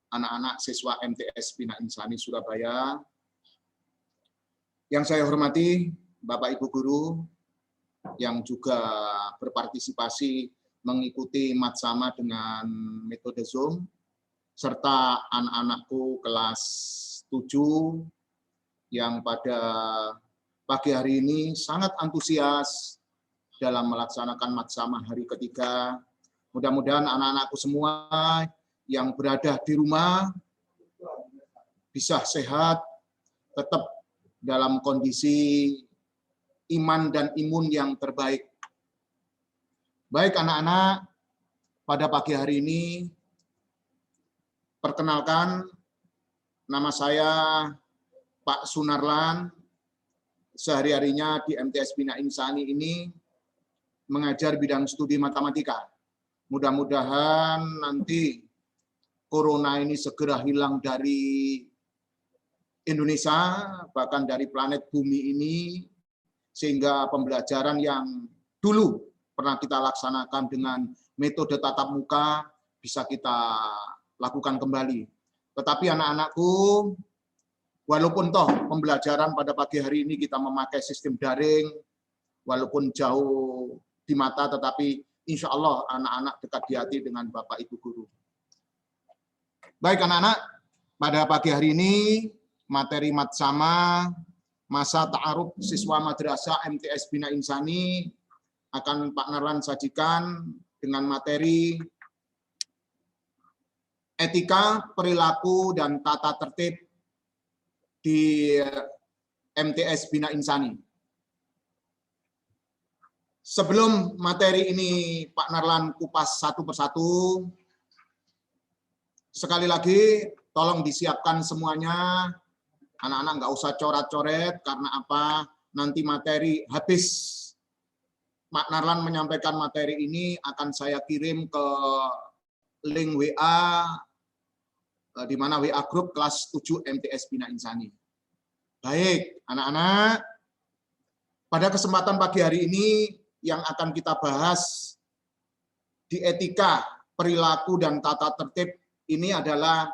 anak-anak siswa MTS Bina Insani Surabaya. Yang saya hormati Bapak Ibu Guru yang juga berpartisipasi mengikuti matsama dengan metode Zoom, serta anak-anakku kelas 7 yang pada pagi hari ini sangat antusias dalam melaksanakan matsama hari ketiga. Mudah-mudahan anak-anakku semua yang berada di rumah bisa sehat, tetap dalam kondisi iman dan imun yang terbaik. Baik anak-anak, pada pagi hari ini, perkenalkan, nama saya Pak Sunarlan, sehari-harinya di MTS Bina Insani ini mengajar bidang studi matematika. Mudah-mudahan nanti Corona ini segera hilang dari Indonesia, bahkan dari planet bumi ini, sehingga pembelajaran yang dulu pernah kita laksanakan dengan metode tatap muka bisa kita lakukan kembali. Tetapi anak-anakku, walaupun toh pembelajaran pada pagi hari ini kita memakai sistem daring, walaupun jauh di mata, tetapi insya Allah anak-anak dekat di hati dengan Bapak Ibu Guru. Baik anak-anak, pada pagi hari ini materi matsama masa ta'aruf siswa madrasah MTS Bina Insani akan Pak Narlan sajikan dengan materi etika, perilaku, dan tata tertib di MTS Bina Insani. Sebelum materi ini Pak Narlan kupas satu persatu, sekali lagi tolong disiapkan semuanya, anak-anak nggak usah coret-coret, karena apa? Nanti materi habis Pak Narlan menyampaikan materi ini akan saya kirim ke link WA, di mana WA grup kelas 7 MTS Bina Insani. Baik, anak-anak, pada kesempatan pagi hari ini yang akan kita bahas di etika, perilaku, dan tata tertib ini adalah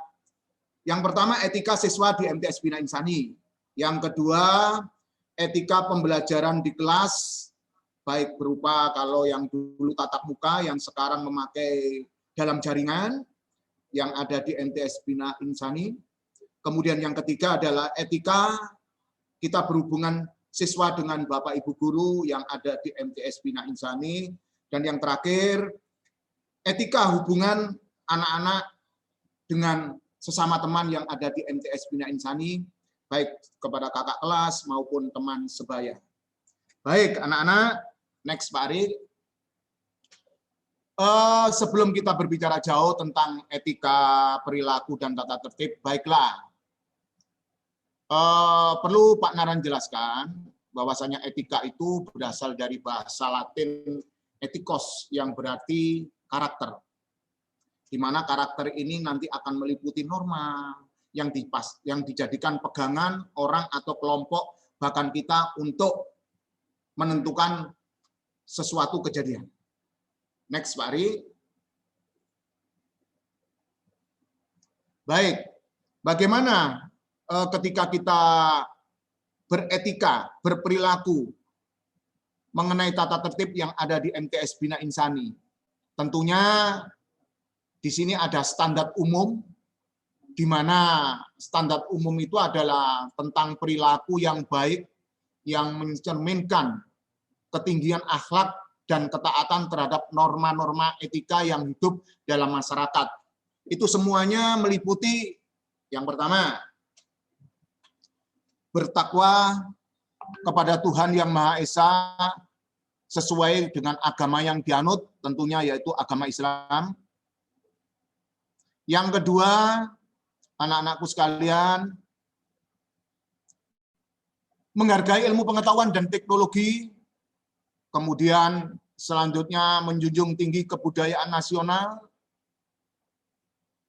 yang pertama etika siswa di MTS Bina Insani. Yang kedua, etika pembelajaran di kelas, baik berupa kalau yang dulu tatap muka, yang sekarang memakai dalam jaringan, yang ada di MTS Bina Insani. Kemudian yang ketiga adalah etika kita berhubungan siswa dengan Bapak Ibu Guru yang ada di MTS Bina Insani. Dan yang terakhir, etika hubungan anak-anak dengan sesama teman yang ada di MTS Bina Insani, baik kepada kakak kelas maupun teman sebaya. Baik, anak-anak, next Pak Ari. Sebelum kita berbicara jauh tentang etika, perilaku, dan tata tertib, baiklah, perlu Pak Naran jelaskan bahwasanya etika itu berasal dari bahasa Latin etikos, yang berarti karakter. Di mana karakter ini nanti akan meliputi norma yang dijadikan pegangan orang atau kelompok, bahkan kita untuk menentukan sesuatu kejadian. Next, Pak Ari. Baik, bagaimana ketika kita beretika, berperilaku mengenai tata tertib yang ada di MTS Bina Insani? Tentunya di sini ada standar umum, di mana standar umum itu adalah tentang perilaku yang baik, yang mencerminkan ketinggian akhlak dan ketaatan terhadap norma-norma etika yang hidup dalam masyarakat. Itu semuanya meliputi yang pertama, bertakwa kepada Tuhan Yang Maha Esa sesuai dengan agama yang dianut, tentunya yaitu agama Islam. Yang kedua, anak-anakku sekalian, menghargai ilmu pengetahuan dan teknologi, kemudian selanjutnya menjunjung tinggi kebudayaan nasional,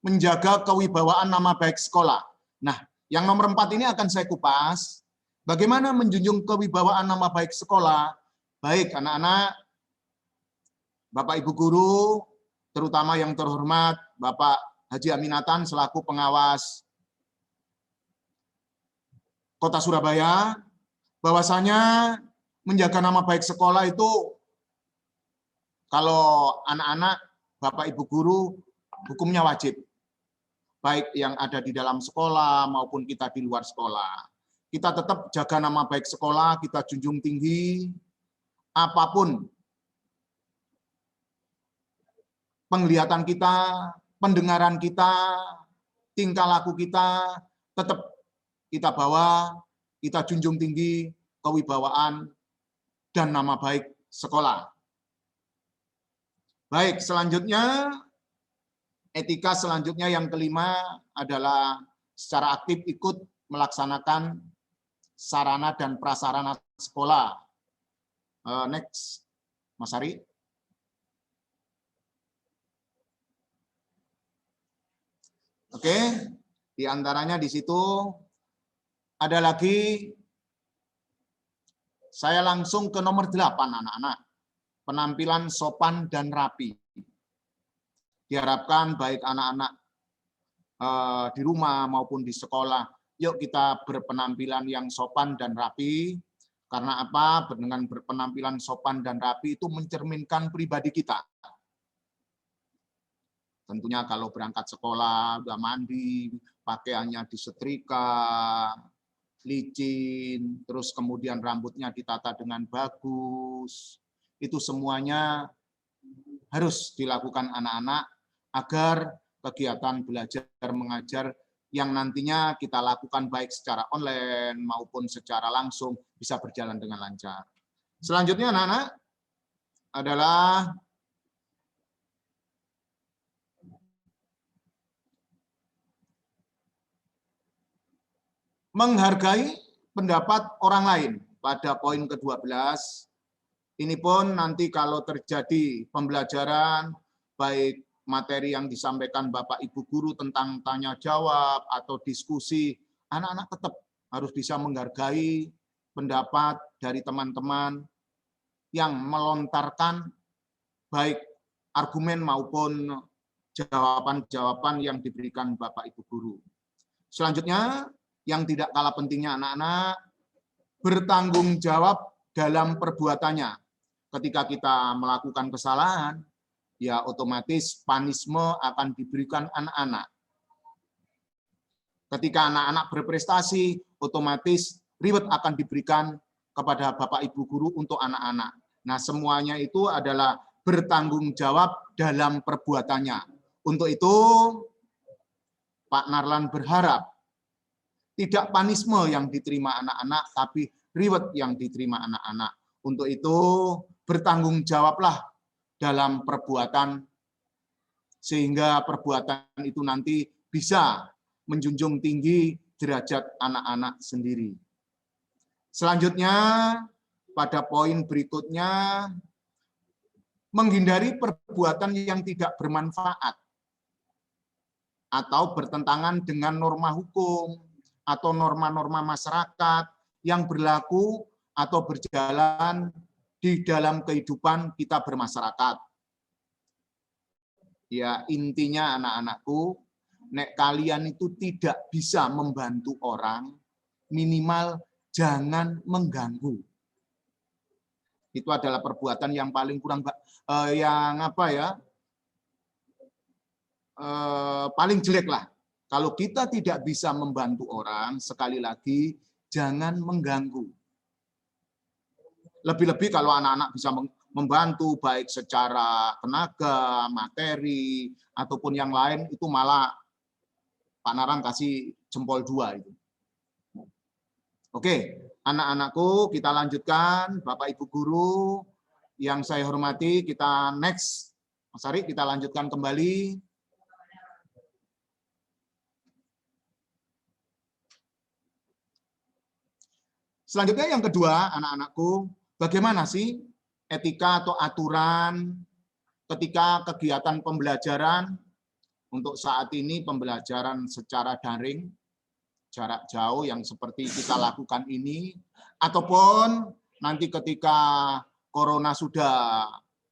menjaga kewibawaan nama baik sekolah. Nah, yang nomor 4 ini akan saya kupas, bagaimana menjunjung kewibawaan nama baik sekolah. Baik, anak-anak, Bapak Ibu Guru, terutama yang terhormat Bapak Haji Aminatan selaku pengawas Kota Surabaya, bahwasanya menjaga nama baik sekolah itu kalau anak-anak, Bapak Ibu guru, hukumnya wajib. Baik yang ada di dalam sekolah maupun kita di luar sekolah. Kita tetap jaga nama baik sekolah, kita junjung tinggi, apapun penglihatan kita, pendengaran kita, tingkah laku kita, tetap kita bawa, kita junjung tinggi kewibawaan dan nama baik sekolah. Baik, selanjutnya, etika selanjutnya yang kelima adalah secara aktif ikut melaksanakan sarana dan prasarana sekolah. Next, Mas Ari. Oke, di antaranya di situ ada lagi, saya langsung ke nomor 8 anak-anak. Penampilan sopan dan rapi. Diharapkan baik anak-anak di rumah maupun di sekolah, yuk kita berpenampilan yang sopan dan rapi. Karena apa? Dengan berpenampilan sopan dan rapi itu mencerminkan pribadi kita. Tentunya kalau berangkat sekolah, udah mandi, pakaiannya disetrika, licin, terus kemudian rambutnya ditata dengan bagus. Itu semuanya harus dilakukan anak-anak agar kegiatan belajar mengajar yang nantinya kita lakukan baik secara online maupun secara langsung bisa berjalan dengan lancar. Selanjutnya anak-anak adalah menghargai pendapat orang lain pada poin ke-12. Ini pun nanti kalau terjadi pembelajaran, baik materi yang disampaikan Bapak Ibu Guru tentang tanya jawab atau diskusi, anak-anak tetap harus bisa menghargai pendapat dari teman-teman yang melontarkan baik argumen maupun jawaban-jawaban yang diberikan Bapak Ibu Guru. Selanjutnya, yang tidak kalah pentingnya anak-anak, bertanggung jawab dalam perbuatannya. Ketika kita melakukan kesalahan, ya otomatis panisme akan diberikan anak-anak. Ketika anak-anak berprestasi, otomatis reward akan diberikan kepada Bapak Ibu Guru untuk anak-anak. Nah, semuanya itu adalah bertanggung jawab dalam perbuatannya. Untuk itu, Pak Narlan berharap tidak panisme yang diterima anak-anak, tapi reward yang diterima anak-anak. Untuk itu, bertanggung jawablah dalam perbuatan, sehingga perbuatan itu nanti bisa menjunjung tinggi derajat anak-anak sendiri. Selanjutnya, pada poin berikutnya, menghindari perbuatan yang tidak bermanfaat atau bertentangan dengan norma hukum atau norma-norma masyarakat yang berlaku atau berjalan di dalam kehidupan kita bermasyarakat. Ya, intinya anak-anakku, nek kalian itu tidak bisa membantu orang, minimal jangan mengganggu. Itu adalah perbuatan yang paling kurang, paling jelek lah. Kalau kita tidak bisa membantu orang, sekali lagi jangan mengganggu. Lebih-lebih kalau anak-anak bisa membantu baik secara tenaga, materi, ataupun yang lain, itu malah Pak Naran kasih jempol 2 itu. Oke, anak-anakku kita lanjutkan, Bapak Ibu Guru yang saya hormati, kita next. Mas Ari, kita lanjutkan kembali. Selanjutnya yang kedua, anak-anakku, bagaimana sih etika atau aturan ketika kegiatan pembelajaran untuk saat ini pembelajaran secara daring, jarak jauh yang seperti kita lakukan ini, ataupun nanti ketika corona sudah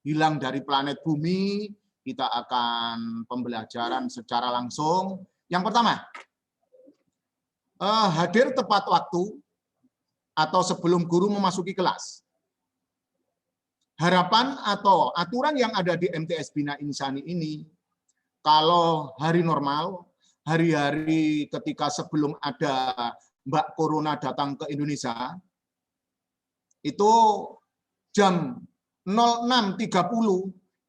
hilang dari planet bumi, kita akan pembelajaran secara langsung. Yang pertama, hadir tepat waktu atau sebelum guru memasuki kelas. Harapan atau aturan yang ada di MTS Bina Insani ini, kalau hari normal, hari-hari ketika sebelum ada Mbak Corona datang ke Indonesia, itu jam 06.30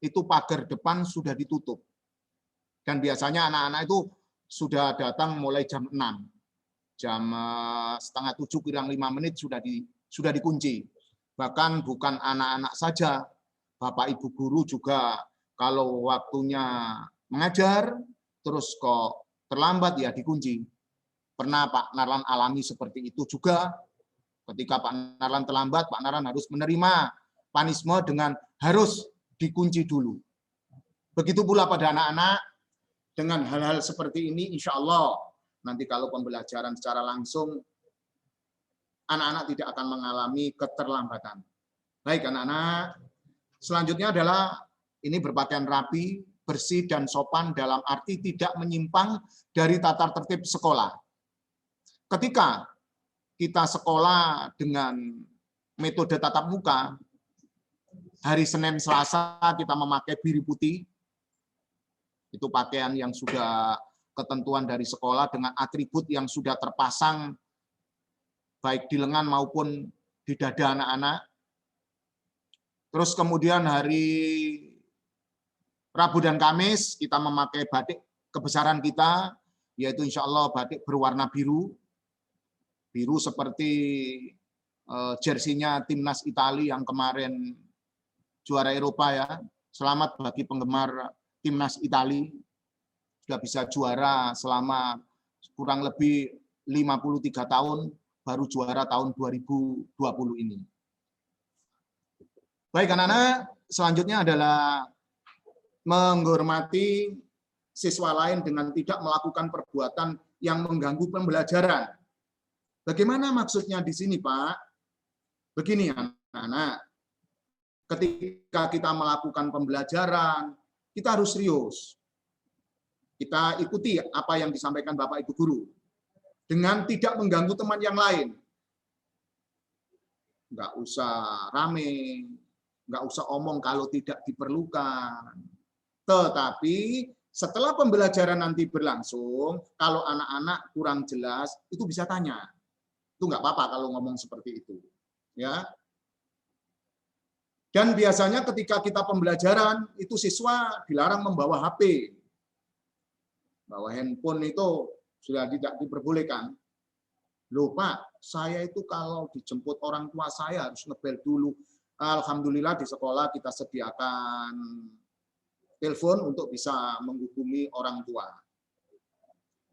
itu pagar depan sudah ditutup. Dan biasanya anak-anak itu sudah datang mulai jam 6. Jam setengah 7 kurang 5 menit sudah dikunci. Bahkan bukan anak-anak saja, Bapak Ibu guru juga kalau waktunya mengajar, terus kok terlambat ya dikunci. Pernah Pak Narlan alami seperti itu juga. Ketika Pak Narlan terlambat, Pak Narlan harus menerima panisme dengan harus dikunci dulu. Begitu pula pada anak-anak, dengan hal-hal seperti ini, insya Allah, nanti kalau pembelajaran secara langsung, anak-anak tidak akan mengalami keterlambatan. Baik anak-anak, selanjutnya adalah ini berpakaian rapi, bersih dan sopan dalam arti tidak menyimpang dari tata tertib sekolah. Ketika kita sekolah dengan metode tatap muka, hari Senin Selasa kita memakai biru putih, itu pakaian yang sudah ketentuan dari sekolah dengan atribut yang sudah terpasang baik di lengan maupun di dada anak-anak. Terus kemudian hari Rabu dan Kamis kita memakai batik kebesaran kita, yaitu insya Allah batik berwarna biru. Biru seperti jersinya timnas Italia yang kemarin juara Eropa ya. Selamat bagi penggemar timnas Italia. Sudah bisa juara selama kurang lebih 53 tahun, baru juara tahun 2020 ini. Baik anak-anak, selanjutnya adalah menghormati siswa lain dengan tidak melakukan perbuatan yang mengganggu pembelajaran. Bagaimana maksudnya di sini, Pak? Begini anak-anak, ketika kita melakukan pembelajaran, kita harus serius. Kita ikuti apa yang disampaikan Bapak Ibu Guru. Dengan tidak mengganggu teman yang lain. Nggak usah rame, nggak usah omong kalau tidak diperlukan. Tetapi setelah pembelajaran nanti berlangsung, kalau anak-anak kurang jelas, itu bisa tanya. Itu nggak apa-apa kalau ngomong seperti itu. Ya. Dan biasanya ketika kita pembelajaran, itu siswa dilarang membawa HP. Bawa handphone itu sudah tidak diperbolehkan. Loh Pak, saya itu kalau dijemput orang tua saya harus ngebel dulu. Alhamdulillah di sekolah kita sediakan telepon untuk bisa menghubungi orang tua.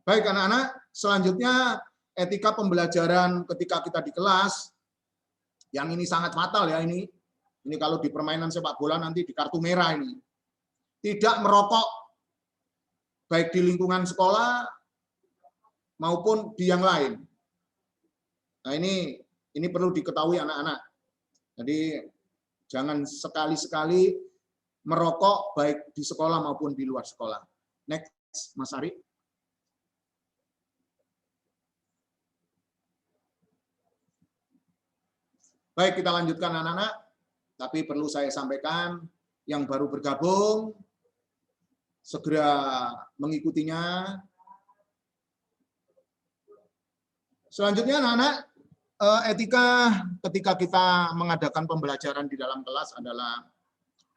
Baik anak-anak, selanjutnya etika pembelajaran ketika kita di kelas, yang ini sangat fatal ya ini. Ini kalau di permainan sepak bola nanti di kartu merah ini. Tidak merokok, baik di lingkungan sekolah maupun di yang lain. Nah ini perlu diketahui anak-anak. Jadi jangan sekali-sekali merokok baik di sekolah maupun di luar sekolah. Next, Mas Ari. Baik, kita lanjutkan anak-anak. Tapi perlu saya sampaikan, yang baru bergabung, segera mengikutinya. Selanjutnya anak-anak, etika ketika kita mengadakan pembelajaran di dalam kelas adalah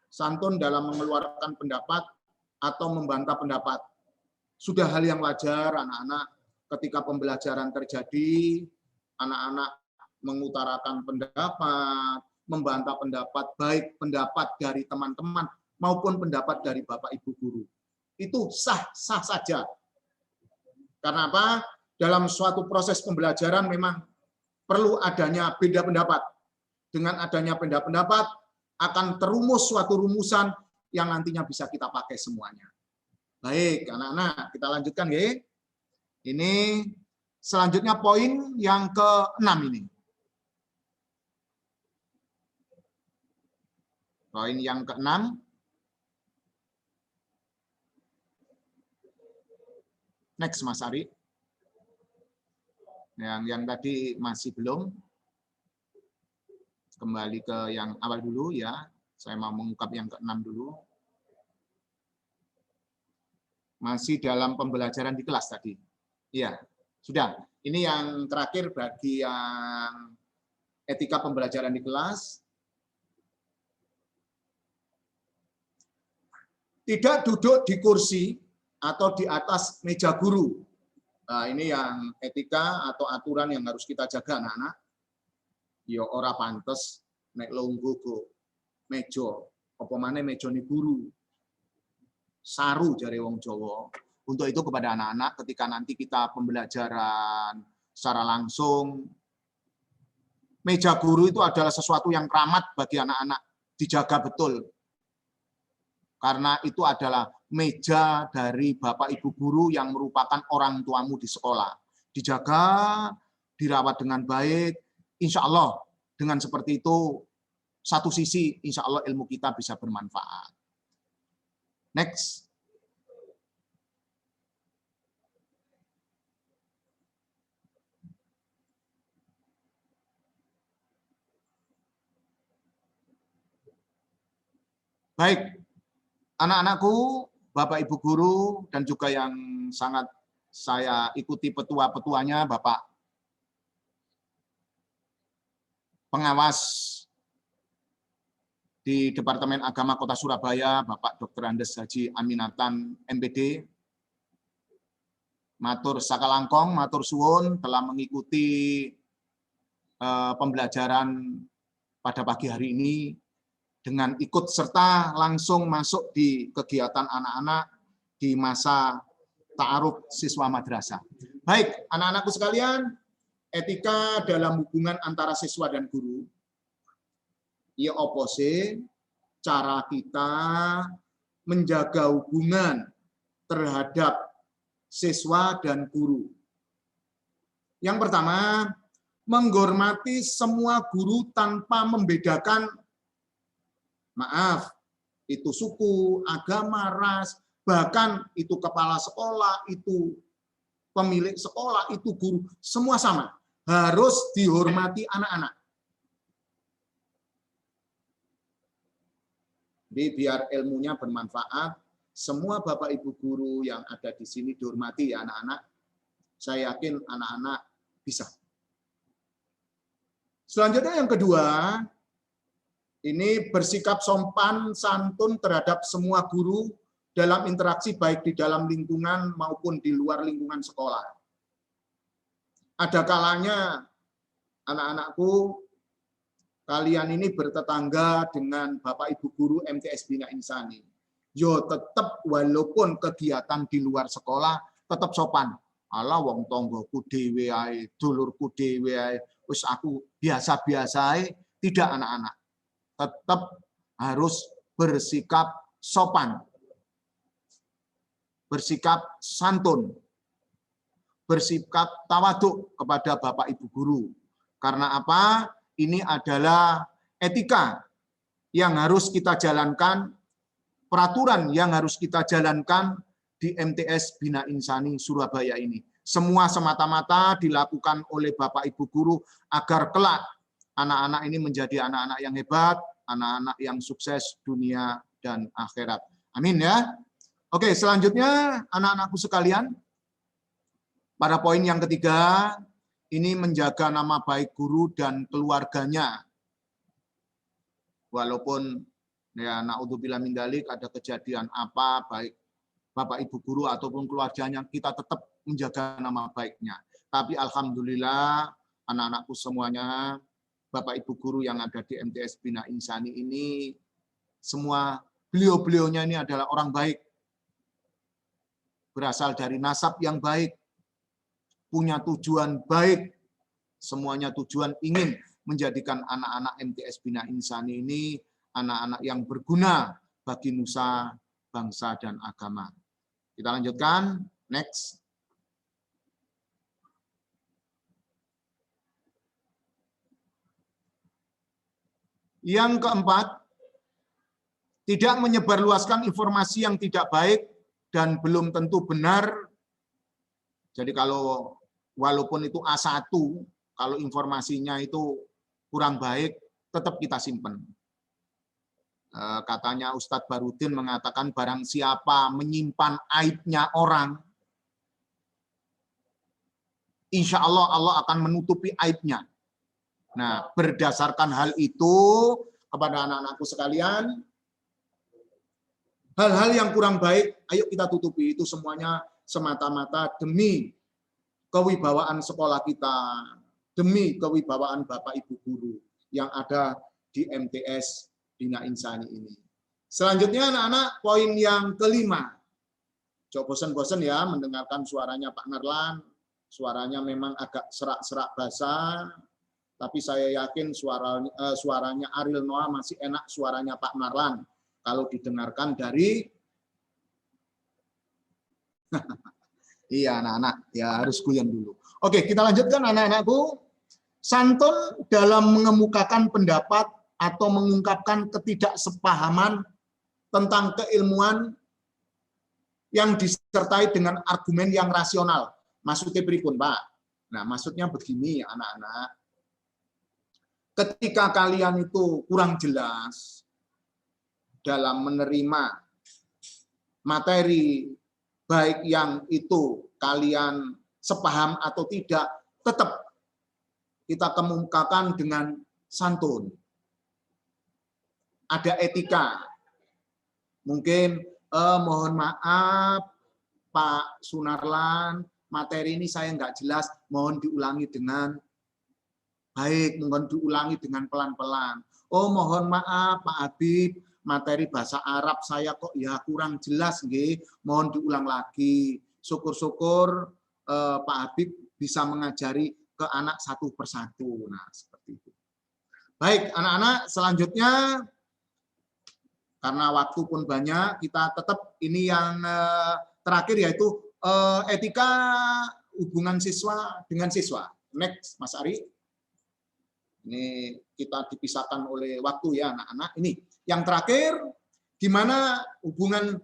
santun dalam mengeluarkan pendapat atau membantah pendapat. Sudah hal yang wajar anak-anak ketika pembelajaran terjadi, anak-anak mengutarakan pendapat, membantah pendapat, baik pendapat dari teman-teman maupun pendapat dari Bapak Ibu guru. Itu sah-sah saja. Karena apa? Dalam suatu proses pembelajaran memang perlu adanya beda pendapat. Dengan adanya beda pendapat akan terumus suatu rumusan yang nantinya bisa kita pakai semuanya. Baik, anak-anak, kita lanjutkan ya. Ini selanjutnya poin yang ke-6 ini. Poin yang ke-6. Next, Mas Ari. Yang tadi masih belum. Kembali ke yang awal dulu ya. Saya mau mengungkap yang ke-6 dulu. Masih dalam pembelajaran di kelas tadi. Iya, sudah. Ini yang terakhir bagi yang etika pembelajaran di kelas. Tidak duduk di kursi atau di atas meja guru. Nah, ini yang etika atau aturan yang harus kita jaga, anak-anak. Ya ora pantes nek lungguh go meja, apa maneh mejane guru. Saru jare wong Jawa. Untuk itu kepada anak-anak ketika nanti kita pembelajaran secara langsung, meja guru itu adalah sesuatu yang keramat bagi anak-anak, dijaga betul. Karena itu adalah meja dari Bapak Ibu guru yang merupakan orang tuamu di sekolah. Dijaga, dirawat dengan baik, insya Allah dengan seperti itu, satu sisi insya Allah ilmu kita bisa bermanfaat. Next. Baik, anak-anakku, Bapak Ibu guru, dan juga yang sangat saya ikuti petua-petuanya, Bapak pengawas di Departemen Agama Kota Surabaya, Bapak Dr. Andes Haji Aminatan, MPD, matur sakalangkong, matur suwun telah mengikuti pembelajaran pada pagi hari ini dengan ikut serta langsung masuk di kegiatan anak-anak di masa ta'aruf siswa madrasah. Baik, anak-anakku sekalian, etika dalam hubungan antara siswa dan guru. Ya opose, cara kita menjaga hubungan terhadap siswa dan guru. Yang pertama, menghormati semua guru tanpa membedakan, maaf, itu suku, agama, ras, bahkan itu kepala sekolah, itu pemilik sekolah, itu guru, semua sama. Harus dihormati anak-anak. Jadi biar ilmunya bermanfaat, semua Bapak Ibu guru yang ada di sini dihormati ya anak-anak. Saya yakin anak-anak bisa. Selanjutnya yang kedua, ini bersikap sopan santun terhadap semua guru dalam interaksi baik di dalam lingkungan maupun di luar lingkungan sekolah. Ada kalanya anak-anakku, kalian ini bertetangga dengan Bapak Ibu guru MTS Bina Insani. Yo tetap walaupun kegiatan di luar sekolah tetap sopan. Ala wong tonggoku dhewe ae, dulurku dhewe ae, wis aku biasa-biasa ae, tidak anak-anak. Tetap harus bersikap sopan, bersikap santun, bersikap tawaduk kepada Bapak Ibu guru. Karena apa? Ini adalah etika yang harus kita jalankan, peraturan yang harus kita jalankan di MTS Bina Insani Surabaya ini. Semua semata-mata dilakukan oleh Bapak Ibu guru agar kelak anak-anak ini menjadi anak-anak yang hebat, anak-anak yang sukses dunia dan akhirat. Amin ya. Oke, selanjutnya anak-anakku sekalian, pada poin yang ketiga, ini menjaga nama baik guru dan keluarganya. Walaupun ya naudzubillah min dzalik ada kejadian apa, baik Bapak Ibu guru ataupun keluarganya, kita tetap menjaga nama baiknya. Tapi alhamdulillah anak-anakku semuanya, Bapak Ibu guru yang ada di MTS Bina Insani ini, semua beliau-beliaunya ini adalah orang baik. Berasal dari nasab yang baik, punya tujuan baik, semuanya tujuan ingin menjadikan anak-anak MTS Bina Insani ini anak-anak yang berguna bagi nusa, bangsa, dan agama. Kita lanjutkan, next. Yang keempat, tidak menyebarluaskan informasi yang tidak baik dan belum tentu benar Jadi kalau walaupun itu A1, kalau informasinya itu kurang baik, tetap kita simpan. Katanya Ustadz Barudin mengatakan barang siapa menyimpan aibnya orang, insya Allah Allah akan menutupi aibnya. Nah, berdasarkan hal itu, kepada anak-anakku sekalian, hal-hal yang kurang baik, ayo kita tutupi. Itu semuanya semata-mata demi kewibawaan sekolah kita, demi kewibawaan Bapak Ibu guru yang ada di MTS Bina Insani ini. Selanjutnya anak-anak, poin yang kelima. Coba bosan-bosan ya mendengarkan suaranya Pak Narlan. Suaranya memang agak serak-serak basah, tapi saya yakin suaranya Ariel Noah masih enak suaranya Pak Narlan kalau didengarkan dari iya anak-anak ya, harus guyon dulu. Oke, kita lanjutkan anak-anakku. Santun dalam mengemukakan pendapat atau mengungkapkan ketidaksepahaman tentang keilmuan yang disertai dengan argumen yang rasional. Maksudnya pripun, Pak? Nah, maksudnya begini anak-anak. Ketika kalian itu kurang jelas dalam menerima materi, baik yang itu kalian sepaham atau tidak, tetap kita kemukakan dengan santun. Ada etika. Mungkin, mohon maaf Pak Sunarlan, materi ini saya nggak jelas, mohon diulangi dengan baik, mohon diulangi dengan pelan-pelan. Oh, mohon maaf Pak Habib, materi bahasa Arab saya kok ya kurang jelas, nggih, mohon diulang lagi. Syukur-syukur Pak Habib bisa mengajari ke anak satu persatu. Nah, seperti itu. Baik, anak-anak, selanjutnya karena waktu pun banyak, kita tetap ini yang terakhir yaitu etika hubungan siswa dengan siswa. Next, Mas Ari. Ini kita dipisahkan oleh waktu ya anak-anak. Ini yang terakhir, gimana hubungan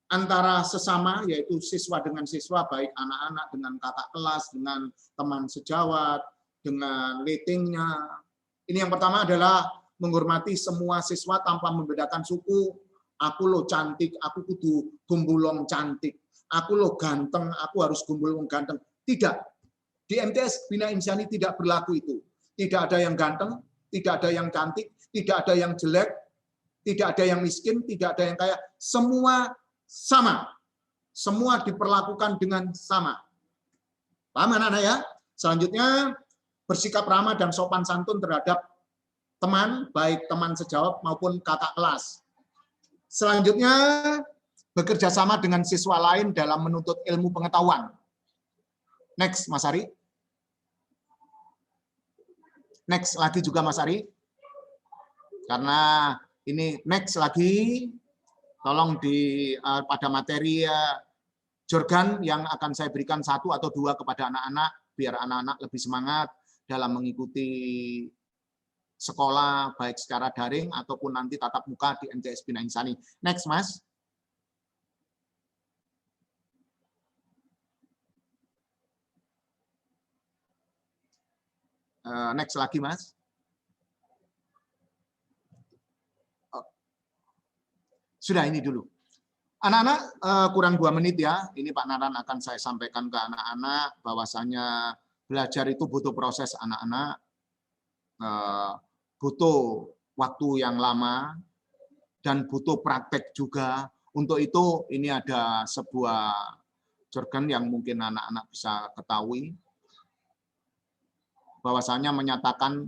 antara sesama, yaitu siswa dengan siswa, baik anak-anak dengan kakak kelas, dengan teman sejawat, dengan letingnya. Ini yang pertama adalah menghormati semua siswa tanpa membedakan suku. Aku lo cantik, aku kudu gumbulong cantik. Aku lo ganteng, aku harus gumbulong ganteng. Tidak. Di MTS Bina Insani tidak berlaku itu. Tidak ada yang ganteng, tidak ada yang cantik, tidak ada yang jelek, tidak ada yang miskin, tidak ada yang kaya. Semua sama. Semua diperlakukan dengan sama. Paham anak-anak ya? Selanjutnya, bersikap ramah dan sopan santun terhadap teman, baik teman sejawat maupun kakak kelas. Selanjutnya, bekerja sama dengan siswa lain dalam menuntut ilmu pengetahuan. Next, Mas Ari. Next lagi juga Mas Ari. Karena ini next lagi, tolong di pada materi Jorgan yang akan saya berikan 1 atau 2 kepada anak-anak, biar anak-anak lebih semangat dalam mengikuti sekolah, baik secara daring ataupun nanti tatap muka di MTS Bina Insani. Next, Mas. Next lagi, Mas. Oh. Sudah, ini dulu. Anak-anak, kurang 2 menit ya. Ini Pak Naran akan saya sampaikan ke anak-anak bahwasanya belajar itu butuh proses anak-anak. Butuh waktu yang lama dan butuh praktek juga. Untuk itu ini ada sebuah jargon yang mungkin anak-anak bisa ketahui, bahwasanya menyatakan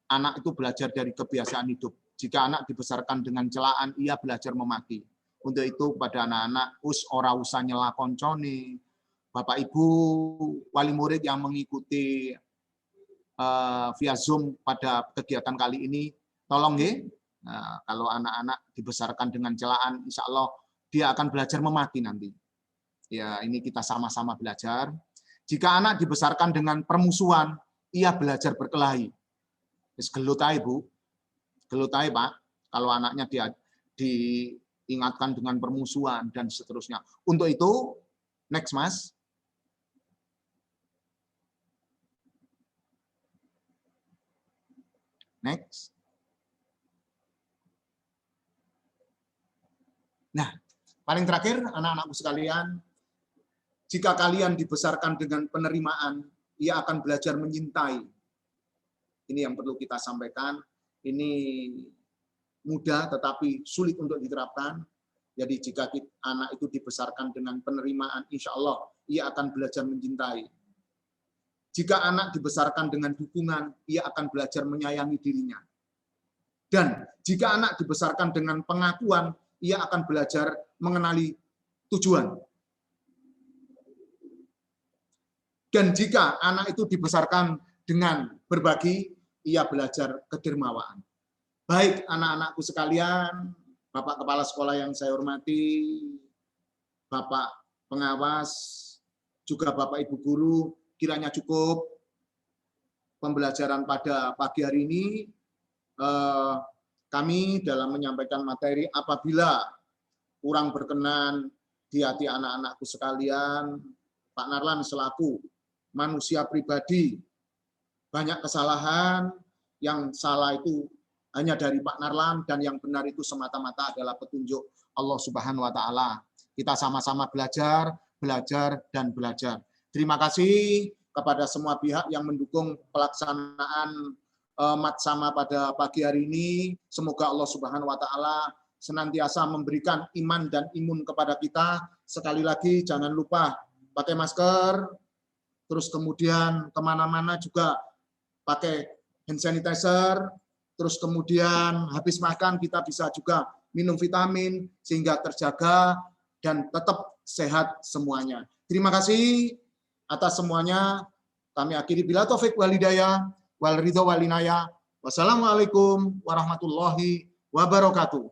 anak itu belajar dari kebiasaan hidup. Jika anak dibesarkan dengan celaan, ia belajar memaki. Untuk itu pada anak-anak, ora usah nyela koncone. Bapak Ibu wali murid yang mengikuti via Zoom pada kegiatan kali ini, tolong ya, kalau anak-anak dibesarkan dengan celaan, insya Allah dia akan belajar memaki nanti. Ya, ini kita sama-sama belajar. Jika anak dibesarkan dengan permusuhan, ia belajar berkelahi. Gelutai Bu, gelutai Pak, kalau anaknya diingatkan dengan permusuhan dan seterusnya. Untuk itu, next Mas. Next. Nah, paling terakhir anak-anakku sekalian, jika kalian dibesarkan dengan penerimaan, ia akan belajar menyintai. Ini yang perlu kita sampaikan. Ini mudah tetapi sulit untuk diterapkan. Jadi jika anak itu dibesarkan dengan penerimaan, insya Allah ia akan belajar mencintai. Jika anak dibesarkan dengan dukungan, ia akan belajar menyayangi dirinya. Dan jika anak dibesarkan dengan pengakuan, ia akan belajar mengenali tujuan. Dan jika anak itu dibesarkan dengan berbagi, ia belajar kedermawaan. Baik anak-anakku sekalian, Bapak Kepala Sekolah yang saya hormati, Bapak Pengawas, juga Bapak Ibu Guru, kiranya cukup pembelajaran pada pagi hari ini. Kami dalam menyampaikan materi, apabila kurang berkenan di hati anak-anakku sekalian, Pak Narlan selaku manusia pribadi, banyak kesalahan, yang salah itu hanya dari Pak Narlan, dan yang benar itu semata-mata adalah petunjuk Allah Subhanahu wa Ta'ala. Kita sama-sama belajar, dan belajar. Terima kasih kepada semua pihak yang mendukung pelaksanaan Matsama pada pagi hari ini. Semoga Allah Subhanahu wa Ta'ala senantiasa memberikan iman dan imun kepada kita. Sekali lagi, jangan lupa pakai masker, terus kemudian kemana-mana juga pakai hand sanitizer, terus kemudian habis makan kita bisa juga minum vitamin sehingga terjaga dan tetap sehat semuanya. Terima kasih atas semuanya. Kami akhiri bila taufik wal hidayah wal ridho wal inayah. Wassalamualaikum warahmatullahi wabarakatuh.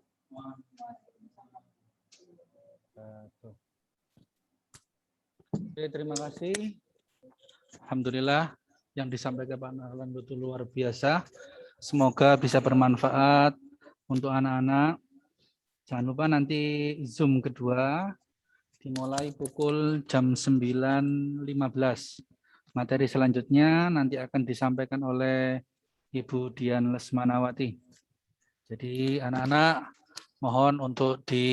Oke, terima kasih. Alhamdulillah yang disampaikan Pak Narlan betul luar biasa. Semoga bisa bermanfaat untuk anak-anak. Jangan lupa nanti Zoom kedua dimulai pukul jam 9.15. Materi selanjutnya nanti akan disampaikan oleh Ibu Dian Lesmanawati. Jadi anak-anak mohon untuk di